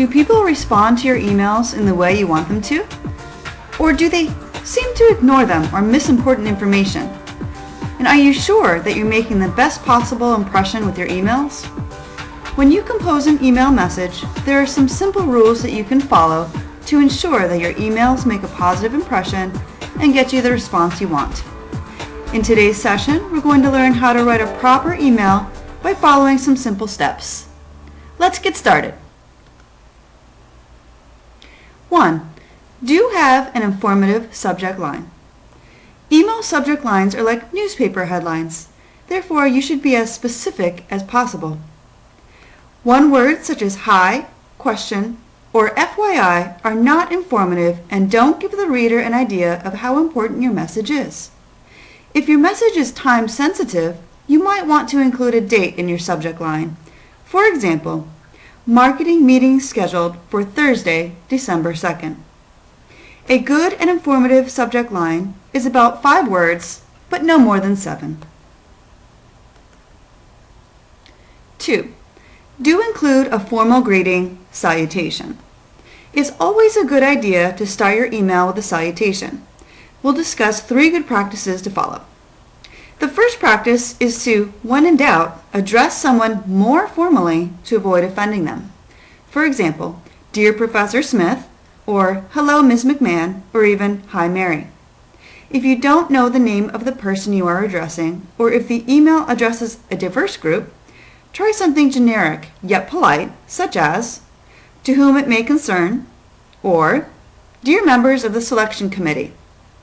Do people respond to your emails in the way you want them to? Or do they seem to ignore them or miss important information? And are you sure that you're making the best possible impression with your emails? When you compose an email message, there are some simple rules that you can follow to ensure that your emails make a positive impression and get you the response you want. In today's session, we're going to learn how to write a proper email by following some simple steps. Let's get started. 1. Do have an informative subject line. Email subject lines are like newspaper headlines. Therefore, you should be as specific as possible. One word such as hi, question, or FYI are not informative and don't give the reader an idea of how important your message is. If your message is time sensitive, you might want to include a date in your subject line. For example, marketing meeting scheduled for Thursday, December 2nd. A good and informative subject line is about 5 words, but no more than 7. 2. Do include a formal greeting, salutation. It's always a good idea to start your email with a salutation. We'll discuss 3 good practices to follow. The first practice is to, when in doubt, address someone more formally to avoid offending them. For example, Dear Professor Smith, or Hello Ms. McMahon, or even Hi Mary. If you don't know the name of the person you are addressing, or if the email addresses a diverse group, try something generic yet polite, such as, To whom it may concern, or Dear members of the selection committee,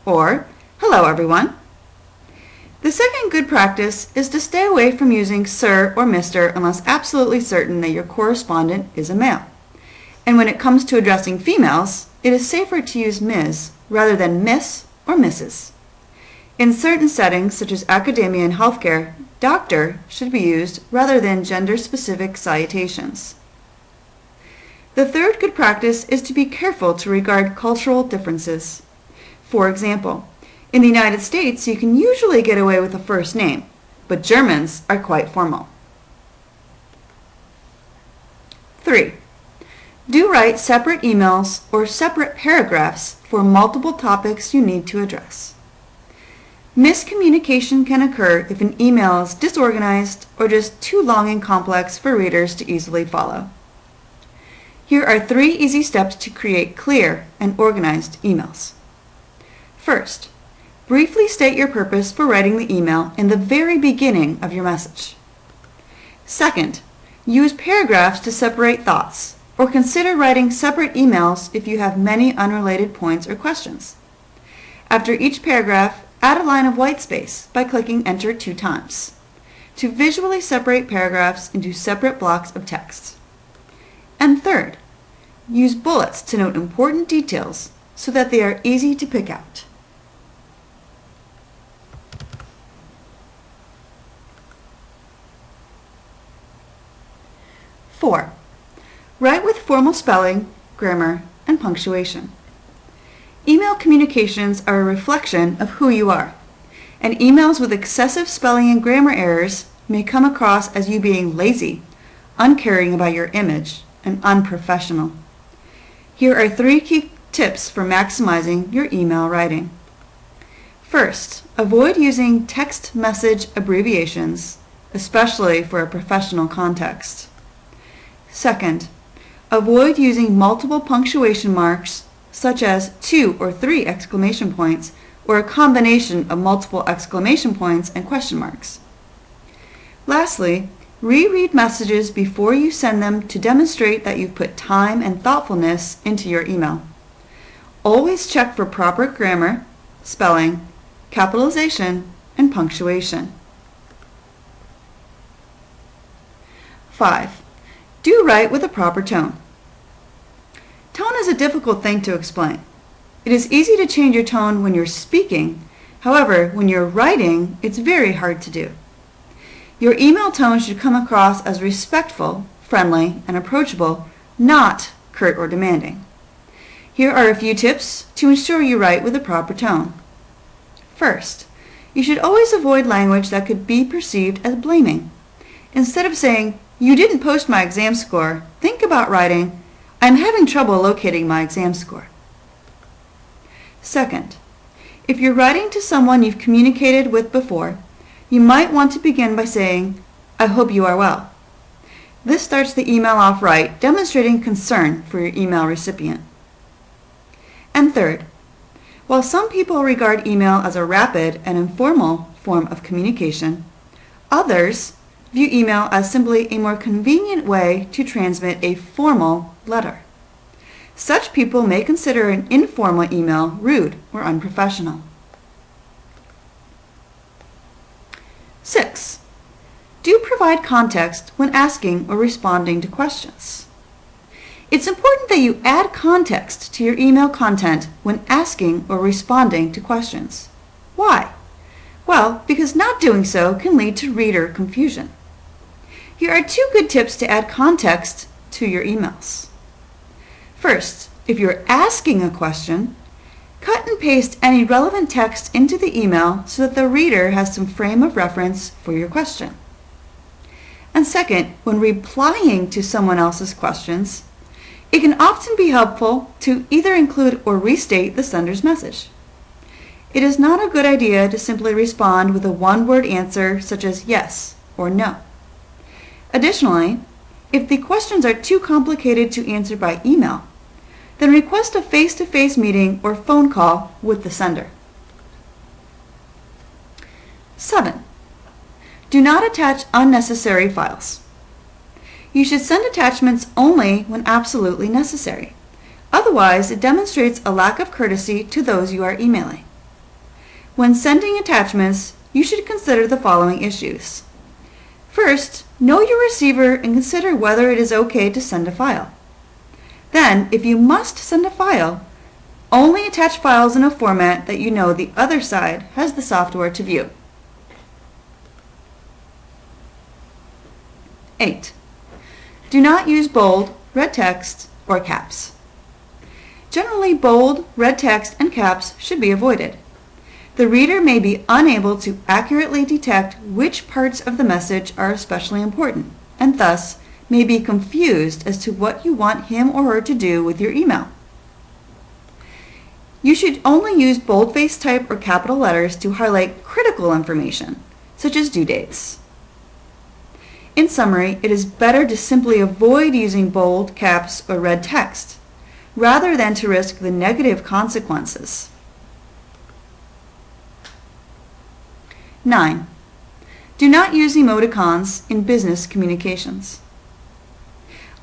or Hello everyone. The second good practice is to stay away from using Sir or Mr. unless absolutely certain that your correspondent is a male. And when it comes to addressing females, it is safer to use Ms. rather than Miss or Mrs. In certain settings, such as academia and healthcare, doctor should be used rather than gender-specific salutations. The third good practice is to be careful to regard cultural differences. For example, in the United States, you can usually get away with a first name, but Germans are quite formal. 3. Do write separate emails or separate paragraphs for multiple topics you need to address. Miscommunication can occur if an email is disorganized or just too long and complex for readers to easily follow. Here are 3 easy steps to create clear and organized emails. First, briefly state your purpose for writing the email in the very beginning of your message. Second, use paragraphs to separate thoughts, or consider writing separate emails if you have many unrelated points or questions. After each paragraph, add a line of white space by clicking Enter 2 times to visually separate paragraphs into separate blocks of text. And third, use bullets to note important details so that they are easy to pick out. Four, write with formal spelling, grammar, and punctuation. Email communications are a reflection of who you are, and emails with excessive spelling and grammar errors may come across as you being lazy, uncaring about your image, and unprofessional. Here are 3 key tips for maximizing your email writing. First, avoid using text message abbreviations, especially for a professional context. Second, avoid using multiple punctuation marks such as 2 or 3 exclamation points, or a combination of multiple exclamation points and question marks. Lastly, reread messages before you send them to demonstrate that you've put time and thoughtfulness into your email. Always check for proper grammar, spelling, capitalization, and punctuation. 5. Do write with a proper tone. Tone is a difficult thing to explain. It is easy to change your tone when you're speaking. However, when you're writing, it's very hard to do. Your email tone should come across as respectful, friendly, and approachable, not curt or demanding. Here are a few tips to ensure you write with a proper tone. First, you should always avoid language that could be perceived as blaming. Instead of saying, "You didn't post my exam score," think about writing, I'm having trouble locating my exam score. Second, if you're writing to someone you've communicated with before, you might want to begin by saying, "I hope you are well." This starts the email off right, demonstrating concern for your email recipient. And third, while some people regard email as a rapid and informal form of communication, others view email as simply a more convenient way to transmit a formal letter. Such people may consider an informal email rude or unprofessional. 6. Do provide context when asking or responding to questions. It's important that you add context to your email content when asking or responding to questions. Why? Well, because not doing so can lead to reader confusion. Here are 2 good tips to add context to your emails. First, if you're asking a question, cut and paste any relevant text into the email so that the reader has some frame of reference for your question. And second, when replying to someone else's questions, it can often be helpful to either include or restate the sender's message. It is not a good idea to simply respond with a one-word answer such as yes or no. Additionally, if the questions are too complicated to answer by email, then request a face-to-face meeting or phone call with the sender. 7. Do not attach unnecessary files. You should send attachments only when absolutely necessary. Otherwise, it demonstrates a lack of courtesy to those you are emailing. When sending attachments, you should consider the following issues. First, know your receiver and consider whether it is okay to send a file. Then, if you must send a file, only attach files in a format that you know the other side has the software to view. 8. Do not use bold, red text, or caps. Generally, bold, red text, and caps should be avoided. The reader may be unable to accurately detect which parts of the message are especially important, and thus may be confused as to what you want him or her to do with your email. You should only use boldface type or capital letters to highlight critical information, such as due dates. In summary, it is better to simply avoid using bold, caps, or red text, rather than to risk the negative consequences. 9. Do not use emoticons in business communications.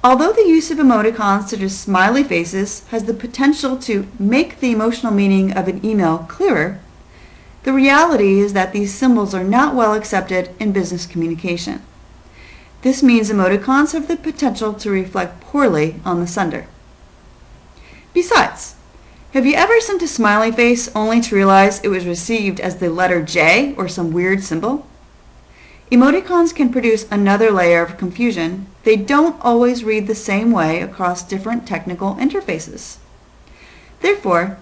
Although the use of emoticons such as smiley faces has the potential to make the emotional meaning of an email clearer, the reality is that these symbols are not well accepted in business communication. This means emoticons have the potential to reflect poorly on the sender. Besides, have you ever sent a smiley face only to realize it was received as the letter J or some weird symbol? Emoticons can produce another layer of confusion. They don't always read the same way across different technical interfaces. Therefore,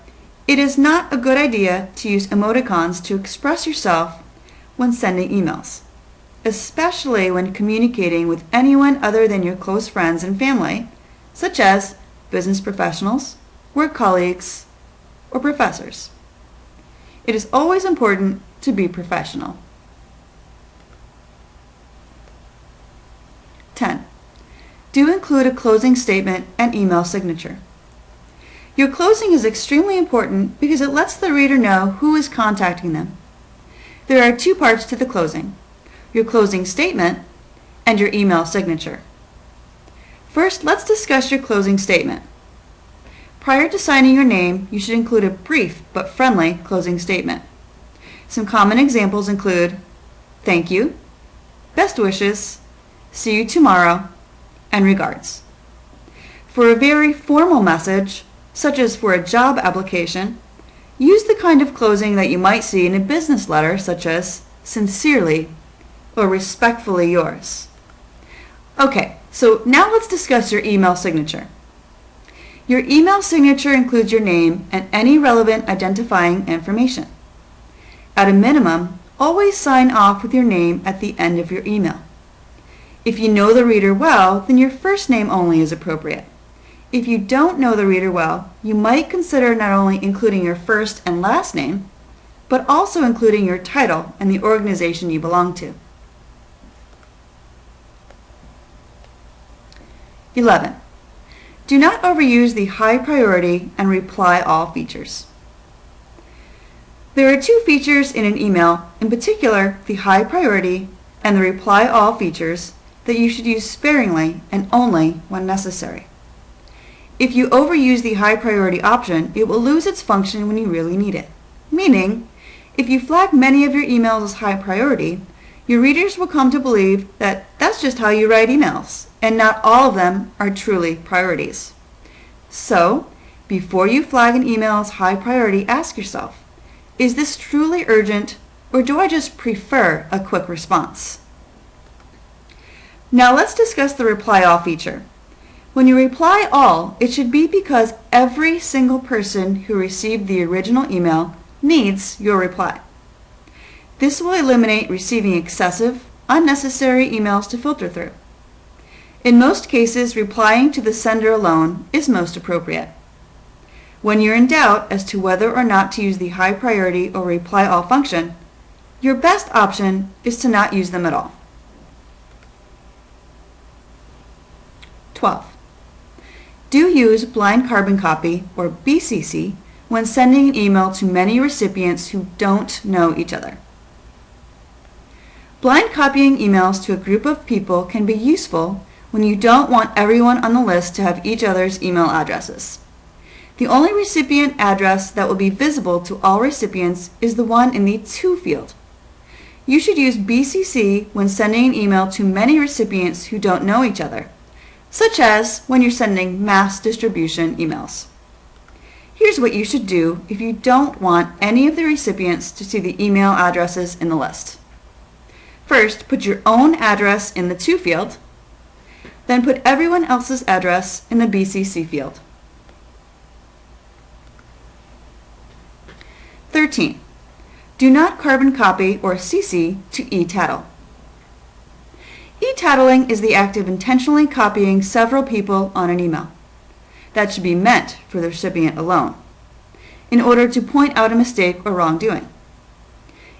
it is not a good idea to use emoticons to express yourself when sending emails, especially when communicating with anyone other than your close friends and family, such as business professionals, work colleagues, or professors. It is always important to be professional. 10. Do include a closing statement and email signature. Your closing is extremely important because it lets the reader know who is contacting them. There are 2 parts to the closing: your closing statement and your email signature. First, let's discuss your closing statement. Prior to signing your name, you should include a brief but friendly closing statement. Some common examples include "Thank you," "Best wishes," "See you tomorrow," and "Regards." For a very formal message, such as for a job application, use the kind of closing that you might see in a business letter, such as "Sincerely" or "Respectfully yours." Okay, so now let's discuss your email signature. Your email signature includes your name and any relevant identifying information. At a minimum, always sign off with your name at the end of your email. If you know the reader well, then your first name only is appropriate. If you don't know the reader well, you might consider not only including your first and last name, but also including your title and the organization you belong to. 11. Do not overuse the high priority and reply all features. There are two features in an email, in particular the high priority and the reply all features, that you should use sparingly and only when necessary. If you overuse the high priority option, it will lose its function when you really need it. Meaning, if you flag many of your emails as high priority, your readers will come to believe that that's just how you write emails, and not all of them are truly priorities. So, before you flag an email as high priority, ask yourself, is this truly urgent, or do I just prefer a quick response? Now let's discuss the reply all feature. When you reply all, it should be because every single person who received the original email needs your reply. This will eliminate receiving excessive, unnecessary emails to filter through. In most cases, replying to the sender alone is most appropriate. When you're in doubt as to whether or not to use the high priority or reply all function, your best option is to not use them at all. 12. Do use blind carbon copy, or BCC, when sending an email to many recipients who don't know each other. Blind copying emails to a group of people can be useful when you don't want everyone on the list to have each other's email addresses. The only recipient address that will be visible to all recipients is the one in the To field. You should use BCC when sending an email to many recipients who don't know each other, such as when you're sending mass distribution emails. Here's what you should do if you don't want any of the recipients to see the email addresses in the list. First, put your own address in the To field, then put everyone else's address in the BCC field. 13. Do not carbon copy or CC to e-tattle. E-tattling is the act of intentionally copying several people on an email. That should be meant for the recipient alone, in order to point out a mistake or wrongdoing.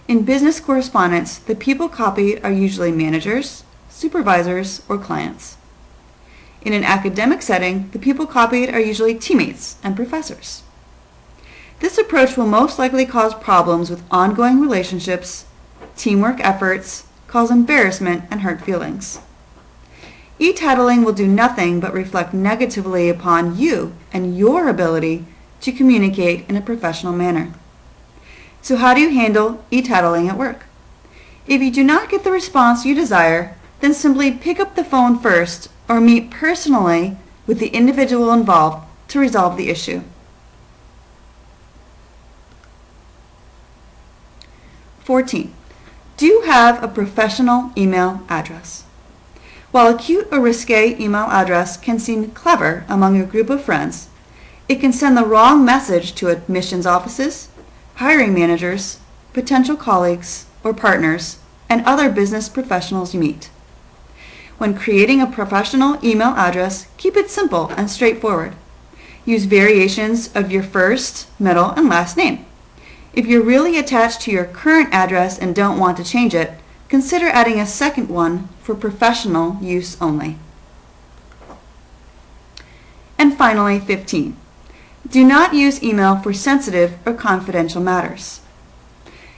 In business correspondence, the people copied are usually managers, supervisors, or clients. In an academic setting, the people copied are usually teammates and professors. This approach will most likely cause problems with ongoing relationships, teamwork efforts, cause embarrassment, and hurt feelings. E-tattling will do nothing but reflect negatively upon you and your ability to communicate in a professional manner. So how do you handle e-tattling at work? If you do not get the response you desire, then simply pick up the phone first or meet personally with the individual involved to resolve the issue. 14. Do you have a professional email address? While a cute or risque email address can seem clever among a group of friends, it can send the wrong message to admissions offices, hiring managers, potential colleagues or partners, and other business professionals you meet. When creating a professional email address, keep it simple and straightforward. Use variations of your first, middle, and last name. If you're really attached to your current address and don't want to change it, consider adding a second one for professional use only. And finally, 15. Do not use email for sensitive or confidential matters.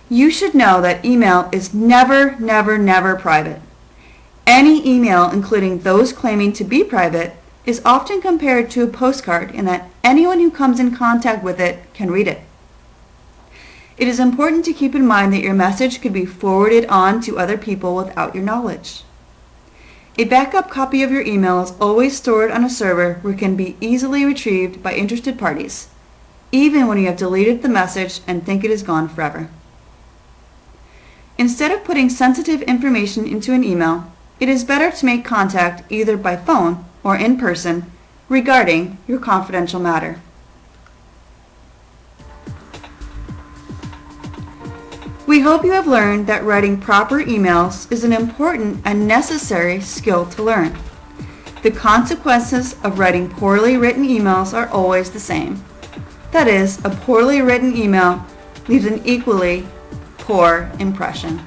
You should know that email is never, never, never private. Any email, including those claiming to be private, is often compared to a postcard in that anyone who comes in contact with it can read it. It is important to keep in mind that your message could be forwarded on to other people without your knowledge. A backup copy of your email is always stored on a server where it can be easily retrieved by interested parties, even when you have deleted the message and think it is gone forever. Instead of putting sensitive information into an email, it is better to make contact either by phone or in person regarding your confidential matter. We hope you have learned that writing proper emails is an important and necessary skill to learn. The consequences of writing poorly written emails are always the same. That is, a poorly written email leaves an equally poor impression.